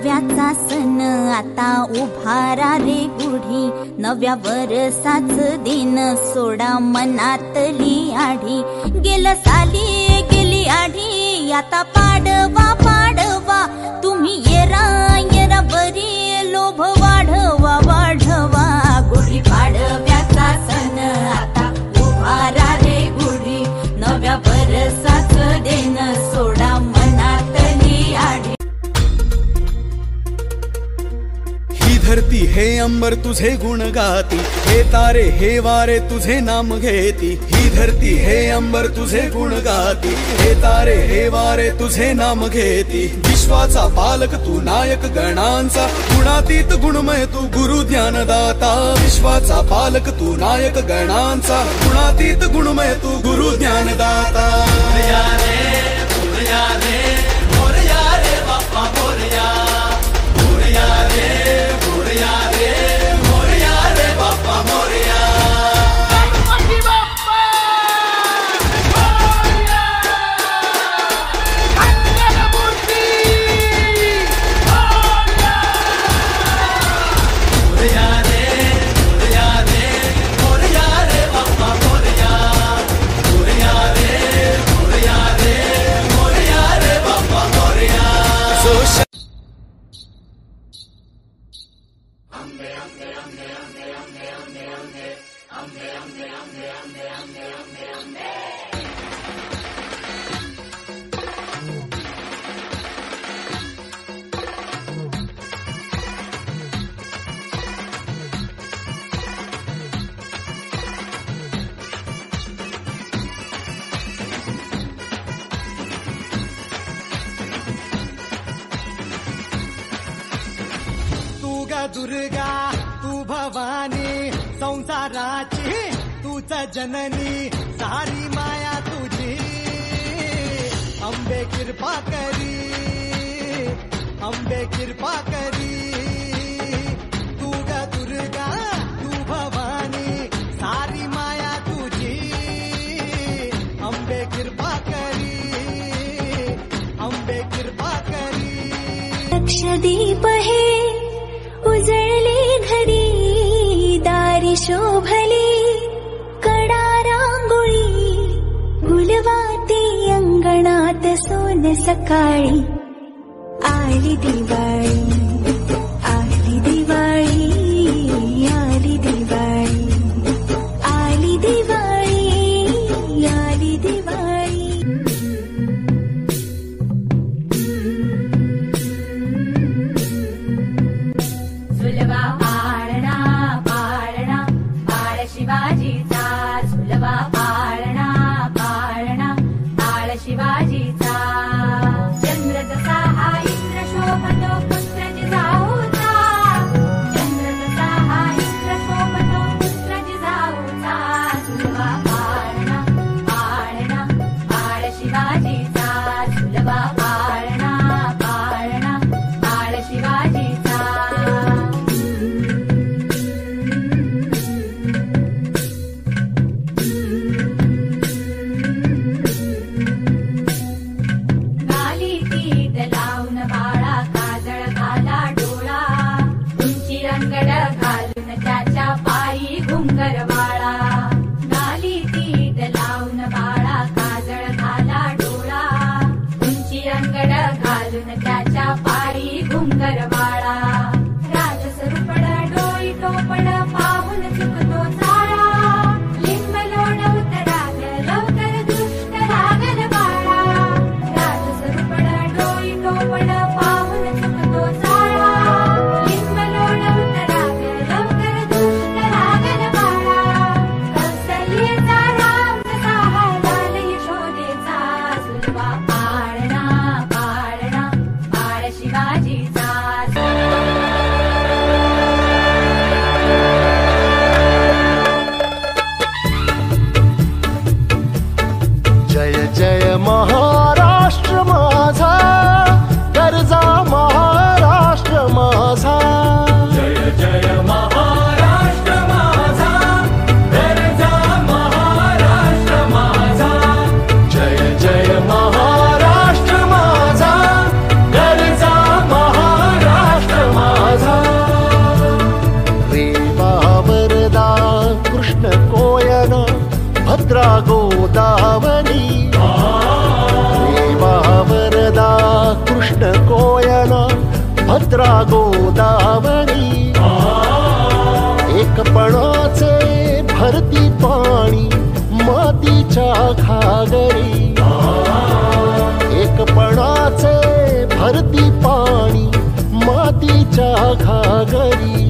नव्याचा सण आता उभारा रे गुढी, नव्या वर्षाच दिन सोडा मनातली आढी. गेलं साली गेली आढी, आता पाडवा पाडवा, तुम्ही येरा येरा बरी, लोभ वाढवा वाढवा. गुढी पाडव्याचा सण आता उभारा रे गुढी, नव्या वर्षाच दिन सोडा मनातली आढी. धरती हे अंबर तुझे गुण गाती, हे तारे हे वारे तुझे नाम घेती. ही धरती हे अंबर तुझे गुण गाती, हे तारे हे वारे तुझे नाम घेती. विश्वाचा पालक तू नायक गणांचा, गुणातीत गुणमय तू गुरु ज्ञानदाता. विश्वाचा पालक तू नायक गणांचा, गुणातीत गुणमय तू गुरु ज्ञानदाता. मोरया रे मोरया रे मोरया रे बाप्पा मोरया, मोरया रे मोरया रे मोरया रे बाप्पा मोरया. गणपती बाप्पा मोरया, मंगलमूर्ती मोरया. मोरया रे मोरया रे मोरया रे बाप्पा मोरया, मोरया रे मोरया रे मोरया रे बाप्पा मोरया. दुर्गा तू भवानी संसाराची तूच जननी, सारी माया तुझी अंबे कृपा करी, अंबे कृपा करी. तू ग दुर्गा तू भवानी सारी माया तुझी, अंबे कृपा करी, अंबे कृपा करी. लक्षदीप हे उजळले घरी, दारी शोभली कडा रांगोळी, गुलवाती अंगणात सोन सकाळी. आली दिवाळी आली दिवाळी आली दिवाळी आली दिवाळी आली दिवाळी. झुलवा पाळणा पाळणा बाळ शिवाजीचा, झुलवा पाळणा पाळणा बाळ शिवाजीचा. चंद्र जसा हा इंद्र शोभतो पुत्र जिजाऊचा, चंद्र जसा हा इंद्र शोभतो पुत्र जिजाऊचा. झुलवा पाळणा पाळणा बाळ शिवाजीचा, झुलवा पाळणा पाळणा बाळ शिवाजीचा. गाली तीट लावून बाळा काजळ घाला डोळा, उंची रंगड घालून त्याच्या पायी घुंगर वाळा. गाली तीट लावून बाळा काजळ घाला डोळा, उंची रंगड घालून त्याच्या पायी घुंगर वाळा. राजसरूपड डोई टोपड पाहून चुकतो चाळा, लिंब लोण उतराग लवकर दृष्ट लागल बाळा. राजसरूपड डोई टोपड पाहून चुकतो चाळा, लिंब लोण उतराग लवकर दृष्ट लागल बाळा. भद्रा गोदावरी एकपणाचे भरती पाणी मातीच्या घागरी एकपणाचे भरती पाणी मातीच्या घागरी